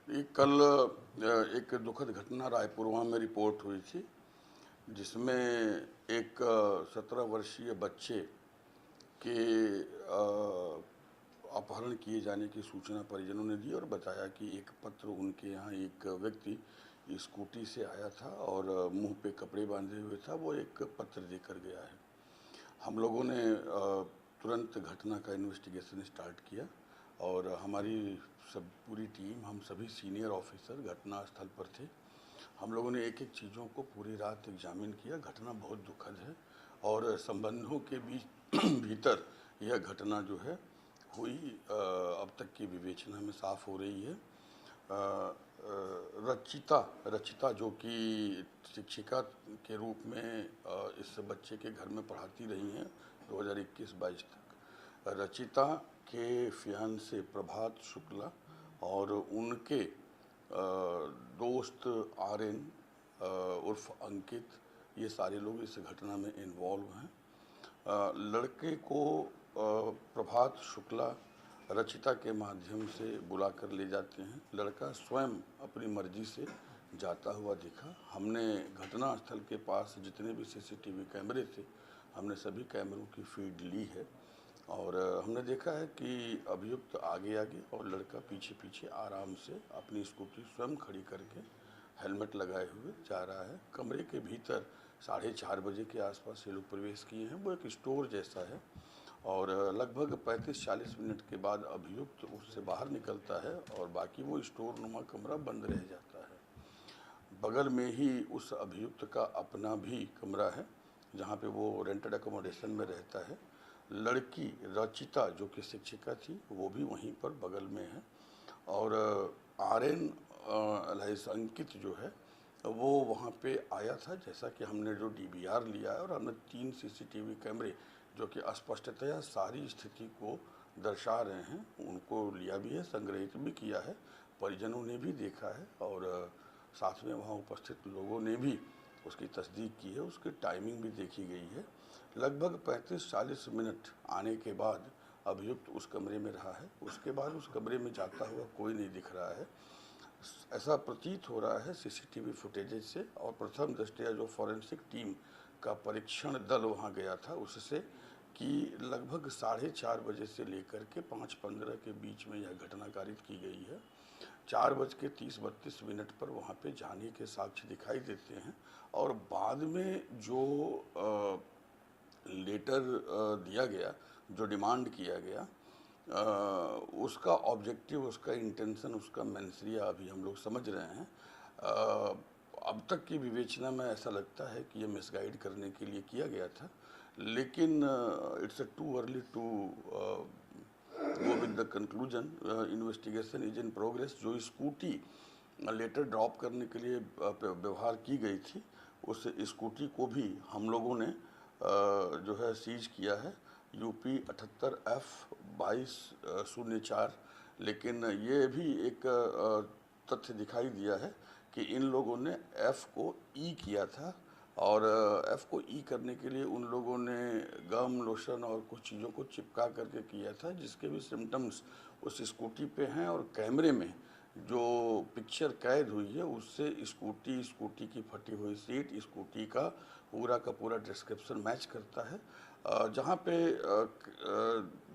ये कल एक दुखद घटना रायपुरवा में रिपोर्ट हुई थी, जिसमें एक 17 वर्षीय बच्चे के अपहरण किए जाने की सूचना परिजनों ने दी और बताया कि एक पत्र उनके यहाँ एक व्यक्ति स्कूटी से आया था और मुंह पे कपड़े बांधे हुए था, वो एक पत्र देकर गया है। हम लोगों ने तुरंत घटना का इन्वेस्टिगेशन स्टार्ट किया और हमारी पूरी टीम, हम सभी सीनियर ऑफिसर घटनास्थल पर थे। हम लोगों ने एक एक चीज़ों को पूरी रात एग्जामिन किया। घटना बहुत दुखद है और संबंधों के बीच भीतर यह घटना जो है हुई अब तक की विवेचना में साफ हो रही है। रचिता जो कि शिक्षिका के रूप में इस बच्चे के घर में पढ़ाती रही हैं 2021-22 तक। रचिता के फियांसे प्रभात शुक्ला और उनके दोस्त आर्यन उर्फ अंकित, ये सारे लोग इस घटना में इन्वॉल्व हैं। लड़के को प्रभात शुक्ला रचिता के माध्यम से बुला कर ले जाते हैं। लड़का स्वयं अपनी मर्जी से जाता हुआ दिखा। हमने घटनास्थल के पास जितने भी सीसीटीवी कैमरे थे, हमने सभी कैमरों की फीड ली है और हमने देखा है कि अभियुक्त आगे आगे और लड़का पीछे पीछे आराम से अपनी स्कूटी स्वयं खड़ी करके हेलमेट लगाए हुए जा रहा है। कमरे के भीतर 4:30 बजे के आसपास ये लोग प्रवेश किए हैं। वो एक स्टोर जैसा है और लगभग 35-40 मिनट के बाद अभियुक्त उससे बाहर निकलता है और बाकी वो स्टोर नुमा कमरा बंद रह जाता है। बगल में ही उस अभियुक्त का अपना भी कमरा है, जहाँ पे वो रेंटेड अकोमोडेशन में रहता है। लड़की रचिता जो कि शिक्षिका थी, वो भी वहीं पर बगल में है और आर्यन अंकित जो है वो वहाँ पे आया था। जैसा कि हमने जो डीवीआर लिया है और हमने 3 सीसीटीवी कैमरे जो कि स्पष्टतया सारी स्थिति को दर्शा रहे हैं, उनको लिया भी है, संग्रहित भी किया है, परिजनों ने भी देखा है और साथ में वहाँ उपस्थित लोगों ने भी उसकी तस्दीक की है। उसकी टाइमिंग भी देखी गई है। लगभग 35-40 मिनट आने के बाद अभियुक्त उस कमरे में रहा है। उसके बाद उस कमरे में जाता हुआ कोई नहीं दिख रहा है, ऐसा प्रतीत हो रहा है सीसीटीवी फुटेजेज से। और प्रथम दृष्टया जो फॉरेंसिक टीम का परीक्षण दल वहां गया था, उससे कि लगभग 4:30 बजे से लेकर के 5:15 के बीच में यह घटना कारित की गई है। 4:30-32 पर वहां पे जाने के साक्ष्य दिखाई देते हैं और बाद में जो लेटर दिया गया, जो डिमांड किया गया, उसका ऑब्जेक्टिव, उसका इंटेंशन, उसका मेंसरिया अभी हम लोग समझ रहे हैं। अब तक की विवेचना में ऐसा लगता है कि ये मिसगाइड करने के लिए किया गया था, लेकिन it's too early to go with the conclusion. Investigation is in progress. जो स्कूटी लेटर ड्रॉप करने के लिए व्यवहार की गई थी, उस स्कूटी को भी हम लोगों ने जो है सीज किया है, यूपी 78F2204। लेकिन ये भी एक तथ्य दिखाई दिया है कि इन लोगों ने F को E किया था और F को E करने के लिए उन लोगों ने गम, लोशन और कुछ चीज़ों को चिपका करके किया था, जिसके भी सिम्टम्स उस स्कूटी पे हैं। और कैमरे में जो पिक्चर कैद हुई है उससे स्कूटी की फटी हुई सीट, स्कूटी का पूरा डिस्क्रिप्शन मैच करता है। जहाँ पे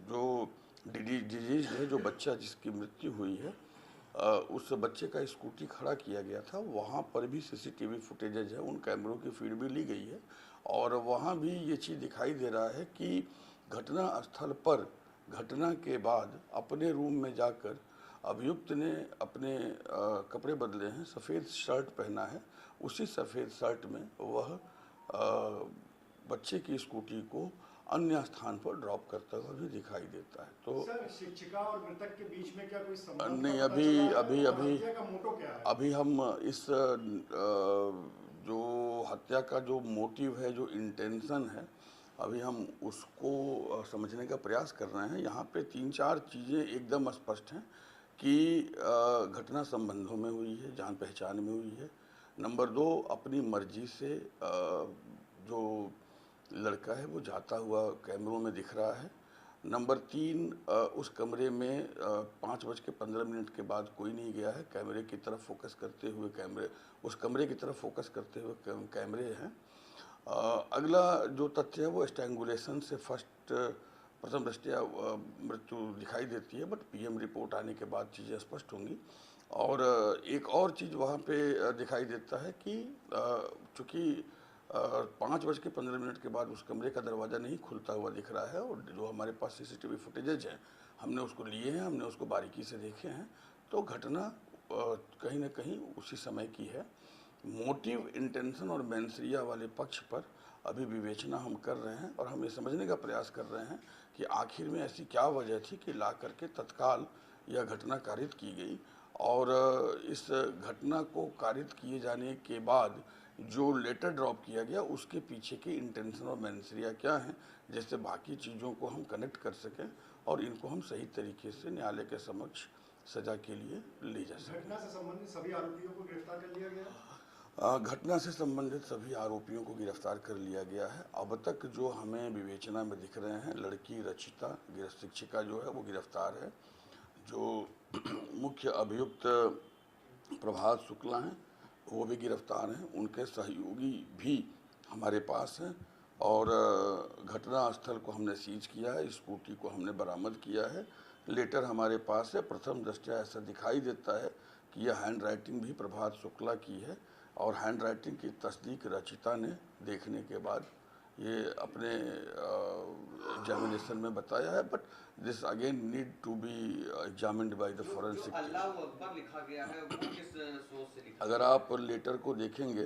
जो डिजीज है, जो बच्चा जिसकी मृत्यु हुई है, उस बच्चे का स्कूटी खड़ा किया गया था, वहाँ पर भी सीसीटीवी फुटेजेज है, उन कैमरों की फीड भी ली गई है और वहाँ भी ये चीज़ दिखाई दे रहा है कि घटना स्थल पर घटना के बाद अपने रूम में जाकर अभियुक्त ने अपने कपड़े बदले हैं, सफ़ेद शर्ट पहना है, उसी सफ़ेद शर्ट में वह बच्चे की स्कूटी को अन्य स्थान पर ड्रॉप करता हुआ भी दिखाई देता है। तो सर, शिक्षिका और मृतक के बीच में क्या कोई संबंध नहीं, का पता चला है? अभी और अभी हत्या का मोटो क्या है? अभी हम इस जो हत्या का जो मोटिव है, जो इंटेंशन है, अभी हम उसको समझने का प्रयास कर रहे हैं। यहाँ पे 3-4 चीज़ें एकदम स्पष्ट हैं कि घटना संबंधों में हुई है, जान पहचान में हुई है। नंबर 2, अपनी मर्जी से जो लड़का है वो जाता हुआ कैमरों में दिख रहा है। नंबर 3, उस कमरे में 5:15 के बाद कोई नहीं गया है। कैमरे की तरफ फोकस करते हुए उस कमरे की तरफ फोकस करते हुए कैमरे हैं। अगला जो तथ्य है वो स्ट्रैंगुलेशन से प्रथम दृष्टया मृत्यु दिखाई देती है, बट पीएम रिपोर्ट आने के बाद चीज़ें स्पष्ट होंगी। और एक और चीज़ वहाँ पे दिखाई देता है कि चूँकि 5:15 के बाद उस कमरे का दरवाज़ा नहीं खुलता हुआ दिख रहा है, और जो हमारे पास सीसीटीवी फुटेजेज हैं हमने उसको लिए हैं, हमने उसको बारीकी से देखे हैं, तो घटना कहीं ना कहीं उसी समय की है। मोटिव, इंटेंशन और मेंसरिया वाले पक्ष पर अभी विवेचना हम कर रहे हैं, और हम ये समझने का प्रयास कर रहे हैं कि आखिर में ऐसी क्या वजह थी कि ला करके तत्काल यह घटना कारित की गई। और इस घटना को कारित किए जाने के बाद जो लेटर ड्रॉप किया गया उसके पीछे के इंटेंशन और मेंसरिया क्या हैं, जिससे बाकी चीज़ों को हम कनेक्ट कर सकें और इनको हम सही तरीके से न्यायालय के समक्ष सजा के लिए ले जा सकें। घटना से संबंधित सभी आरोपियों को गिरफ्तार कर लिया गया? घटना से संबंधित सभी आरोपियों को गिरफ्तार कर लिया गया है। अब तक जो हमें विवेचना में दिख रहे हैं, लड़की रचिता शिक्षिका जो है वो गिरफ्तार है। जो मुख्य अभियुक्त प्रभात शुक्ला हैं वो भी गिरफ्तार हैं। उनके सहयोगी भी हमारे पास हैं, और घटना स्थल को हमने सीज किया है, स्कूटी को हमने बरामद किया है, लेटर हमारे पास है। प्रथम दृष्टया ऐसा दिखाई देता है कि यह हैंड राइटिंग भी प्रभात शुक्ला की है, और हैंड राइटिंग की तस्दीक रचिता ने देखने के बाद ये अपने एग्जामिनेशन में बताया है, but this again need to be examined by the forensic. अल्लाह अकबर लिखा गया है वो किस सोच से लिखा? अगर आप लेटर को देखेंगे